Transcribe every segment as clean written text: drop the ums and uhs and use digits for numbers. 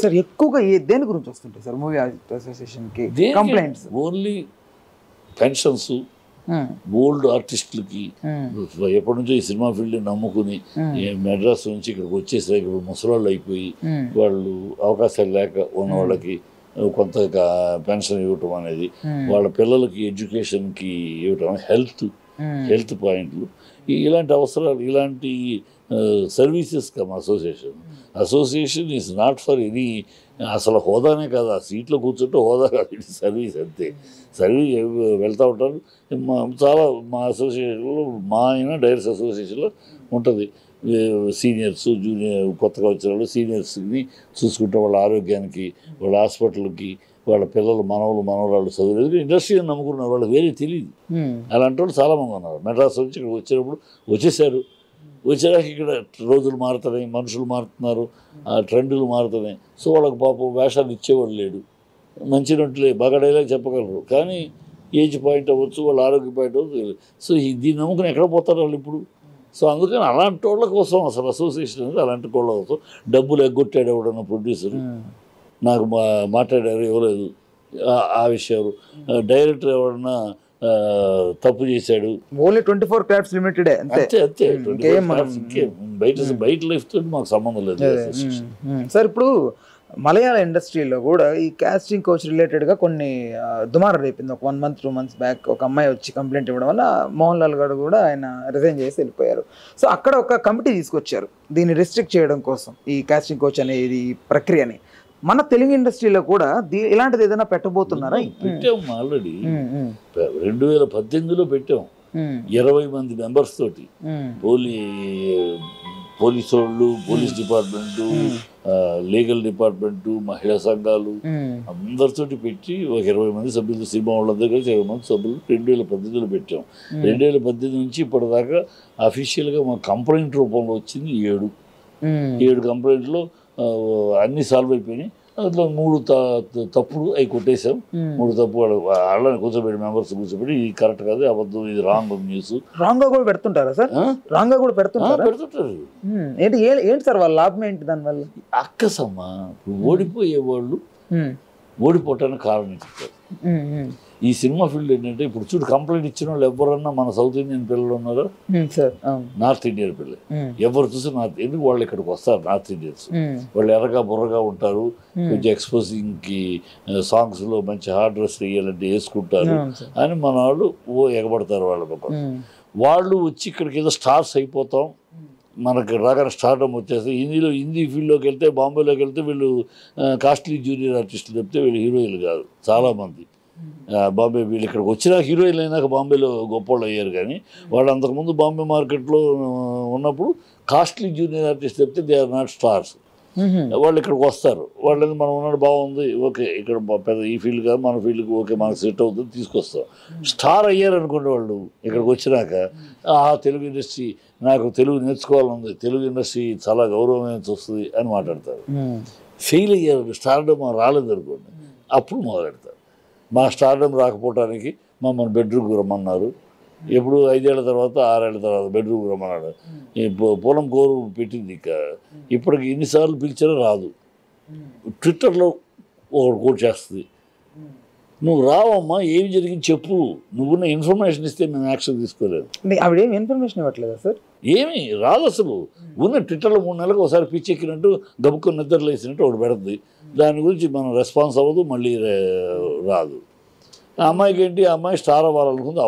Sir ఎక్కువగా దేని గురించి వస్తుంటాయి సార్ మూవీ అసోసియేషన్కి కంప్లైంట్స్? ఓన్లీ పెన్షన్స్, ఓల్డ్ ఆర్టిస్టులకి ఎప్పటి నుంచో ఈ సినిమా ఫీల్డ్ నమ్ముకుని మెడ్రాస్ నుంచి ఇక్కడికి వచ్చేసరికి ఇప్పుడు ముసలాళ్ళు అయిపోయి వాళ్ళు అవకాశాలు లేక ఉన్న వాళ్ళకి కొంత పెన్షన్ ఇవ్వటం అనేది, వాళ్ళ పిల్లలకి ఎడ్యుకేషన్కి ఇవ్వటం, హెల్త్ పాయింట్లు, ఇలాంటి అవసరాలు, ఇలాంటి services come association is not for any, అసలు హోదానే కాదు, ఆ సీట్లో కూర్చుంటే హోదా కాదు, ఇది సర్వీస్ అంతే. సర్వీస్ వెళ్తూ ఉంటారు. చాలా మా అసోసియేషన్లో, మా అయినా డైరెక్ట్స్ అసోసియేషన్లో ఉంటుంది. సీనియర్స్, జూనియర్, కొత్తగా వచ్చిన వాళ్ళు సీనియర్స్ని చూసుకుంటే వాళ్ళ ఆరోగ్యానికి, వాళ్ళ హాస్పిటల్కి, వాళ్ళ పిల్లలు, మనవరాళ్ళు చదువులేదు. ఇండస్ట్రీని నమ్ముకున్నారు, వాళ్ళకి వేరే తెలియదు. అలాంటి వాళ్ళు చాలామంది ఉన్నారు. మెడ్రాస్ నుంచి ఇక్కడ వచ్చినప్పుడు వచ్చేసాక ఇక్కడ రోజులు మారుతున్నాయి, మనుషులు మారుతున్నారు, ట్రెండ్లు మారుతున్నాయి. సో వాళ్ళకి పాపం వేషాలు ఇచ్చేవాడు లేడు. మంచి నటులే బాగా డైలాగ్ చెప్పగలరు, కానీ ఏజ్ పాయింట్ అవ్వచ్చు, వాళ్ళ ఆరోగ్య పాయింట్ అవ్వచ్చు. సో దీన్ని నమ్ముకుని ఎక్కడ పోతారు వాళ్ళు ఇప్పుడు? సో అందుకని అలాంటి వాళ్ళ కోసం అసలు అసోసియేషన్ అనేది అలాంటి వాళ్ళ కోసం. డబ్బులు ఎగ్గొట్టాడు ఎవడన్నా ప్రొడ్యూసర్, నాకు మాట్లాడారు ఇవ్వలేదు ఆ విషయాలు. డైరెక్టర్ ఎవడన్నా తప్పు చేశాడు, ఓన్లీ 24 క్రాఫ్ట్స్ లిమిటెడ్ అంతే. బయట లైఫ్ తోటి మాకు సంబంధం లేదు. సార్ ఇప్పుడు మలయాళ ఇండస్ట్రీలో కూడా ఈ కాస్టింగ్ కోచ్ రిలేటెడ్గా కొన్ని దుమారం రేపింది. ఒక 1 month 2 months బ్యాక్ ఒక అమ్మాయి వచ్చి కంప్లైంట్ ఇవ్వడం వల్ల మోహన్ లాల్ గారు కూడా ఆయన రిజైన్ చేసి వెళ్ళిపోయారు. సో అక్కడ ఒక కమిటీ తీసుకొచ్చారు దీన్ని రిస్ట్రిక్ట్ చేయడం కోసం, ఈ కాస్టింగ్ కోచ్ అనేది ప్రక్రియని. మన తెలుగు ఇండస్ట్రీలో కూడా ఇలాంటిది ఏదైనా పెట్టబోతున్నారా? పెట్టాము ఆల్రెడీ, 2018లో పెట్టాం. 20 మంది మెంబర్స్ తోటి, పోలీసు వాళ్ళు, పోలీస్ డిపార్ట్మెంటు, లీగల్ డిపార్ట్మెంటు, మహిళా సంఘాలు అందరితోటి పెట్టి ఒక 20 మంది సభ్యులు, సినిమా వాళ్ళందరూ కలిసి 20 మంది సభ్యులు 2018లో పెట్టాం. 2018 నుంచి ఇప్పటిదాకా అఫీషియల్గా మా కంప్లైంట్ రూపంలో వచ్చింది 7 కంప్లైంట్లో అన్నీ సాల్వ్ అయిపోయినాయి. అందులో 3 తప్పులు అవి కొట్టేశాం. 3 తప్పు వాళ్ళని కూర్చోబెట్టి, మెంబర్స్ కూర్చోబెట్టి ఇది కరెక్ట్ కాదు, అబద్ధం, ఇది రాంగ్ న్యూస్. రాంగ్గా కూడా పెడుతుంటారా సార్? రాంగ్గా కూడా పెడుతుంటారు. ఏంటి సార్ వాళ్ళ లాభం ఏంటి దానివల్ల? అక్కసమ్మా, ఇప్పుడు ఓడిపోయేవాళ్ళు ఓడిపోవటానికి కారణం చెప్తారు. ఈ సినిమా ఫీల్డ్ ఏంటంటే, ఇప్పుడు చూడు, కంప్లైంట్ ఇచ్చిన వాళ్ళు ఎవరన్నా మన సౌత్ ఇండియన్ పిల్లలు ఉన్నారా? నార్త్ ఇండియన్ పిల్లలు ఎవరు చూసి ఎందుకు వాళ్ళు ఇక్కడికి వస్తారు? నార్త్ ఇండియన్స్ వాళ్ళు ఎర్రగా బుర్రగా ఉంటారు, కొంచెం ఎక్స్పోజింగ్కి సాంగ్స్లో మంచి హార్డ్ డ్రెస్ వేయాలంటే వేసుకుంటారు అని మన వాళ్ళు ఎగబడతారు. వాళ్ళు వచ్చి ఇక్కడికి ఏదో స్టార్స్ అయిపోతాం, మనకి రాగానే స్టార్డమ్ వచ్చేస్తే హిందీ ఫీల్డ్లోకి వెళ్తే, బాంబేలోకి వెళ్తే వీళ్ళు కాస్ట్లీ జూనియర్ ఆర్టిస్టులు చెప్తే వీళ్ళు హీరోయిన్లు కాదు. చాలామంది బాంబే వీళ్ళు ఇక్కడికి వచ్చినా హీరోయిన్లు అయినాక బాంబేలో గొప్పవాళ్ళు అయ్యారు, కానీ వాళ్ళు అంతకుముందు బాంబే మార్కెట్లో ఉన్నప్పుడు కాస్ట్లీ జూనియర్ ఆర్టిస్ట్ చెప్తే దే ఆర్ నాట్ స్టార్స్. వాళ్ళు ఇక్కడికి వస్తారు, వాళ్ళు మనం ఉన్నాడు బాగుంది, ఓకే ఇక్కడ పెద్ద ఈ ఫీల్డ్ కాదు మన ఫీల్డ్కి, ఓకే మనకు సెట్ అవుతుంది, తీసుకొస్తాం. స్టార్ అయ్యారనుకోండి వాళ్ళు ఇక్కడికి వచ్చినాక, తెలుగు ఇండస్ట్రీ, నాకు తెలుగు నేర్చుకోవాలనుంది, తెలుగు ఇండస్ట్రీ చాలా గౌరవమైన వస్తుంది అని మాట్లాడతారు. ఫెయిల్ అయ్యారు, స్టార్డమ్ రాలేదు అనుకోండి, అప్పుడు మొదలెడతారు. మా స్టార్డమ్ రాకపోవటానికి మమ్మల్ని బెడ్రూమ్కి రమ్మన్నారు. ఎప్పుడు 5 ఏళ్ల తర్వాత 6 ఏళ్ల తర్వాత బెడ్రూమ్కి రమ్మన్నాడు. పొలం కోరు పెట్టింది, ఇప్పటికి ఎన్నిసార్లు పిలిచినా రాదు. ట్విట్టర్లో ఒకటి కోట్ చేస్తుంది, నువ్వు రావమ్మా, ఏమి జరిగింది చెప్పు, నువ్వున్న ఇన్ఫర్మేషన్ ఇస్తే మేము యాక్షన్ తీసుకోలేదు. ఆవిడేమి ఇన్ఫర్మేషన్ ఇవ్వట్లేదా సార్? ఏమి రాదు అసలు. ఉన్న ట్విట్టర్లో 3 నెలలకు ఒకసారి పిచ్చెక్కినట్టు గబుక్కుని నిద్రలు వేసినట్టు ఒకటి పెడుతుంది. దాని గురించి మనం రెస్పాన్స్ అవ్వదు, మళ్ళీ రాదు. ఆ అమ్మాయికి ఏంటి, ఆ అమ్మాయి స్టార్ అవ్వాలనుకుంది,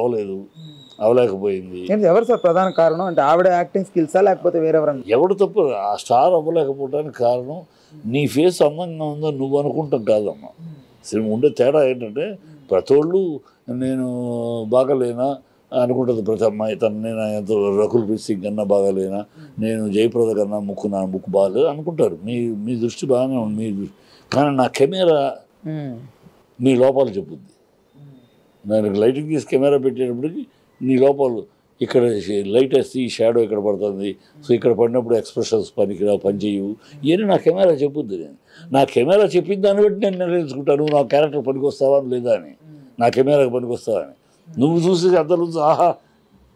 అవ్వలేకపోయింది. ఎవరు సార్ ప్రధాన కారణం? అంటే ఆవిడ యాక్టింగ్ స్కిల్సా లేకపోతే వేరెవరన్నా? ఎవడు తప్పు, ఆ స్టార్ అవ్వలేకపోవడానికి కారణం నీ ఫేస్ అందంగా ఉందో నువ్వు అనుకుంటాం కాదమ్మా. సినిమా ఉండే తేడా ఏంటంటే, ప్రతి వాళ్ళు నేను బాగాలేనా అనుకుంటుంది ప్రతి అమ్మాయి. నేను ఎంత రకుల్ ప్రీత్ సింగ్ కన్నా బాగాలేనా, నేను జయప్రద కన్నా ముక్కు బాగాలేదు అనుకుంటారు. మీ దృష్టి బాగానే ఉంది, మీ దృష్టి. కానీ నా కెమెరా నీ లోపాలు చెప్పుద్ది. నేను లైటింగ్ తీసి కెమెరా పెట్టేటప్పటికి నీ లోపాలు, ఇక్కడ లైట్ వేస్తే ఈ షాడో ఇక్కడ పడుతుంది, సో ఇక్కడ పడినప్పుడు ఎక్స్ప్రెషన్స్ పని చేయవు, ఇవన్నీ నా కెమెరా చెప్పుద్ది. నా కెమెరా చెప్పిన దాన్ని బట్టి నేను నిర్ణయించుకుంటాను, నువ్వు నా క్యారెక్టర్ పనికి వస్తావా లేదా అని, నా కెమెరాకి పనికి వస్తావా అని. నువ్వు చూసి అందరూ ఆహా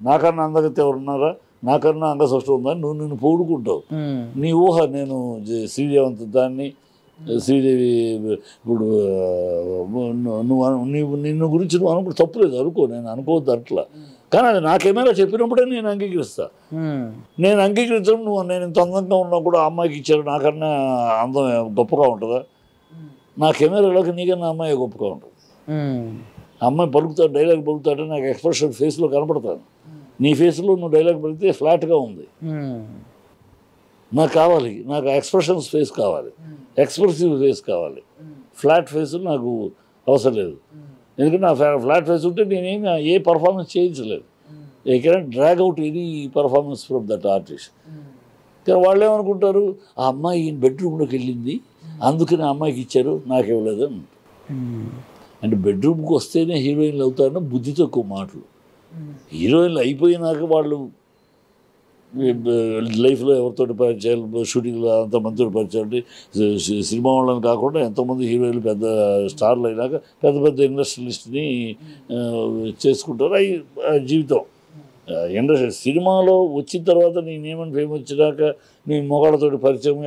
నాకన్నా అందగతే ఎవరున్నారా, నాకన్నా అంగసృష్టి ఉందని నువ్వు నిన్ను పొగుడుకుంటావు. నీ ఊహ, నేను శ్రీదేవంత్ దాన్ని శ్రీదేవి ఇప్పుడు నిన్ను గురించి నువ్వు అనుకో తప్పులేదు అనుకో, నేను అనుకోవద్దు అట్లా, కానీ అది నా కెమెరా చెప్పినప్పుడే నేను అంగీకరిస్తా. నేను అంగీకరించడం నువ్వు నేను ఇంత అందంగా ఉన్నా కూడా అమ్మాయికి ఇచ్చారు నాకన్నా అందం గొప్పగా ఉంటుందా? నా కెమెరాలోకి నీకన్నా అమ్మాయి గొప్పగా ఉంటుంది. అమ్మాయి పలుకుతాడు, డైలాగ్ పలుకుతాడంటే నాకు ఎక్స్ప్రెషన్ ఫేస్లో కనపడతాను. నీ ఫేస్లో నువ్వు డైలాగ్ పలికితే ఫ్లాట్గా ఉంది. నాకు కావాలి, నాకు ఎక్స్ప్రెషన్స్ ఫేస్ కావాలి, ఎక్స్ప్రెసివ్ ఫేస్ కావాలి. ఫ్లాట్ ఫేస్ నాకు అవసరం లేదు. ఎందుకంటే నా ఫ్లాట్ ఫేస్ ఉంటే నేనేమి ఏ పర్ఫార్మెన్స్ చేయించలేదు. I cannot drag out any performance from that artist. కానీ వాళ్ళు ఏమనుకుంటారు, ఆ అమ్మాయి ఈయన బెడ్రూమ్లోకి వెళ్ళింది అందుకని ఆ అమ్మాయికి ఇచ్చారు నాకు ఇవ్వలేదు అని. అంటే బెడ్రూమ్కి వస్తేనే హీరోయిన్లు అవుతారన్న బుద్ధి తక్కువ మాటలు. హీరోయిన్లు అయిపోయినాక వాళ్ళు లైఫ్లో ఎవరితోటి పరిచయాలు, షూటింగ్లో అంతమందితో పరిచయం అంటే సినిమా వాళ్ళని కాకుండా ఎంతోమంది హీరోయిన్లు పెద్ద స్టార్లు అయినాక పెద్ద పెద్ద ఇండస్ట్రియలిస్ట్ని చేసుకుంటారు. అవి జీవితం. ఇండస్ట్రీ సినిమాలో వచ్చిన తర్వాత నీ నేమని ఫేమ్ వచ్చినాక నీ మొగాళ్ళతోటి పరిచయం,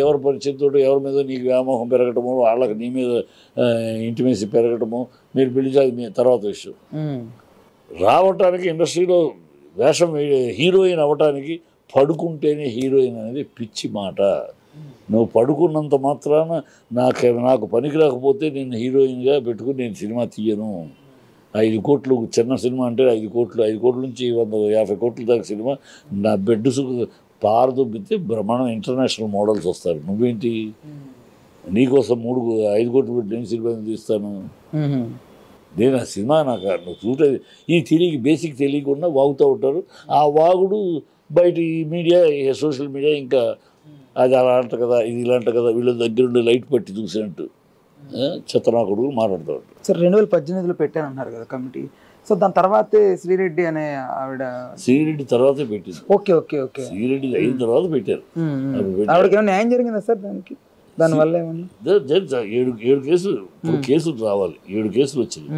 ఎవరి పరిచయంతో ఎవరి మీద నీకు వ్యామోహం పెరగటమో, వాళ్ళకి నీ మీద ఇంటిమేసి పెరగటమో, మీరు పెళ్లి మీ తర్వాత విషయం. రావటానికి ఇండస్ట్రీలో వేషం హీరోయిన్ అవ్వటానికి పడుకుంటేనే హీరోయిన్ అనేది పిచ్చి మాట. నువ్వు పడుకున్నంత మాత్రాన నాకు పనికి రాకపోతే నేను హీరోయిన్గా పెట్టుకుని నేను సినిమా తీయను. 5 కోట్లు చిన్న సినిమా అంటే 5 కోట్లు, 5 కోట్ల నుంచి 150 కోట్ల దాకా సినిమా నా బెడ్ పారదొబ్బితే బ్రహ్మాండం ఇంటర్నేషనల్ మోడల్స్ వస్తారు. నువ్వేంటి నీకోసం 5 కోట్లు పెట్టి నేను సినిమా తీస్తాను? నేను ఆ సినిమా నాకు నువ్వు చూడే ఈ బేసిక్ తెలియకుండా వాగుతూ ఉంటారు. ఆ వాగుడు బయట ఈ మీడియా, సోషల్ మీడియా ఇంకా అది అలా అంట కదా, ఇది ఇలా అంట కదా, వీళ్ళ దగ్గరుండి లైట్ పట్టి చూసినట్టు చెత్తనాకుడు మాట్లాడుతూ ఉంటారు. సార్ 2018లో పెట్టానన్నారు కదా కమిటీ. సో దాని తర్వాతే శ్రీరెడ్డి అనే ఆవిడ, శ్రీరెడ్డి తర్వాతే పెట్టింది. ఓకే ఓకే ఓకే శ్రీరెడ్డి అయిన తర్వాత పెట్టారు. ఆవిడకి ఏమైనా న్యాయం జరిగిందా సార్ దానివల్ల? ఏమన్నా 7 కేసులు ఇప్పుడు కేసులు రావాలి. 7 కేసులు వచ్చినాయి.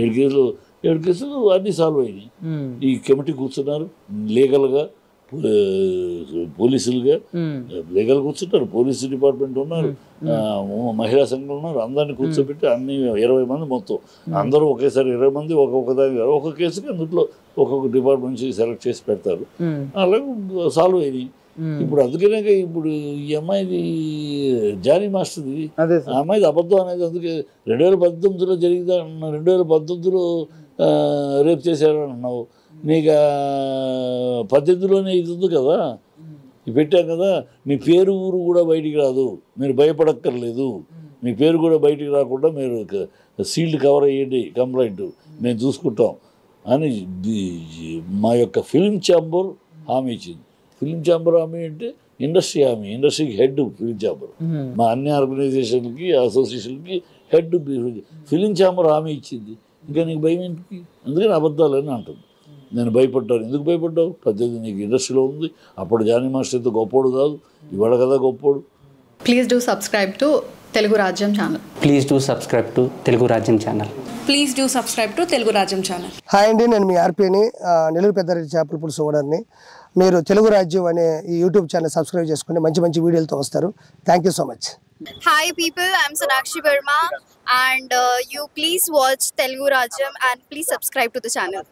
7 కేసులు అన్నీ సాల్వ్ అయినాయి. ఈ కమిటీ కూర్చున్నారు లీగల్గా, పోలీసులుగా లీగల్ కూర్చుంటారు, పోలీసు డిపార్ట్మెంట్ ఉన్నారు, మహిళా సంఘం ఉన్నారు, అందరినీ కూర్చోబెట్టి అన్ని 20 మంది మొత్తం అందరూ ఒకేసారి 20 మంది ఒక్కొక్క కేసుకి అందులో ఒక్కొక్క డిపార్ట్మెంట్ నుంచి సెలెక్ట్ చేసి పెడతారు. అలాగే సాల్వ్ అయినాయి. ఇప్పుడు అందుకనే ఇప్పుడు ఈ అమ్మాయిది జానీ మాస్టర్ది, ఆ అమ్మాయిది అబద్ధం అనేది అందుకే 2018లో జరిగిందా, 2018లో రేపు చేశారు అన్నావు. నీకు 18లోనే ఇది ఉంది కదా, పెట్టాం కదా, మీ పేరు ఊరు కూడా బయటికి రాదు, మీరు భయపడక్కర్లేదు, మీ పేరు కూడా బయటికి రాకుండా మీరు సీల్డ్ కవర్ అయ్యండి, కంప్లైంట్ మేము చూసుకుంటాం అని మా యొక్క ఫిలిం ఛాంబర్ హామీ ఇచ్చింది. ఫిలిం ఛాంబర్ హామీ అంటే ఇండస్ట్రీ హామీ, ఇండస్ట్రీకి హెడ్ ఫిలిం ఛాంబర్. మా అన్ని ఆర్గనైజేషన్కి అసోసియేషన్కి హెడ్ ఫిలిం ఛాంబర్ హామీ ఇచ్చింది. ఇంకా నీకు భయం ఏంటి? అందుకని అబద్ధాలని అంటుంది. నేను భయపడ్డాను. ఎందుకు భయపడ్డావు? 18 నీకు ఇండస్ట్రీలో ఉంది. అప్పుడు జానీ మాస్టర్ అయితే గొప్పోడు కాదు, ఇవాళ కదా గొప్పోడు. Please do subscribe to Telugu Rajyam channel. Please do subscribe to Telugu Rajyam channel. Please do subscribe to Telugu Rajyam channel. Hi అండి, నేను మీ ఆర్పీని, నెల్లూరు పెద్దారెడ్డి చేపల పులుసు ఓనర్ని. మీరు తెలుగు రాజ్యం అనే ఈ యూట్యూబ్ ఛానల్ సబ్స్క్రైబ్ చేసుకుని మంచి మంచి వీడియోలతో వస్తారు. Thank you so much. Hi people, I'm Sonakshi Verma and you please watch Telugu Rajyam and please subscribe to the channel.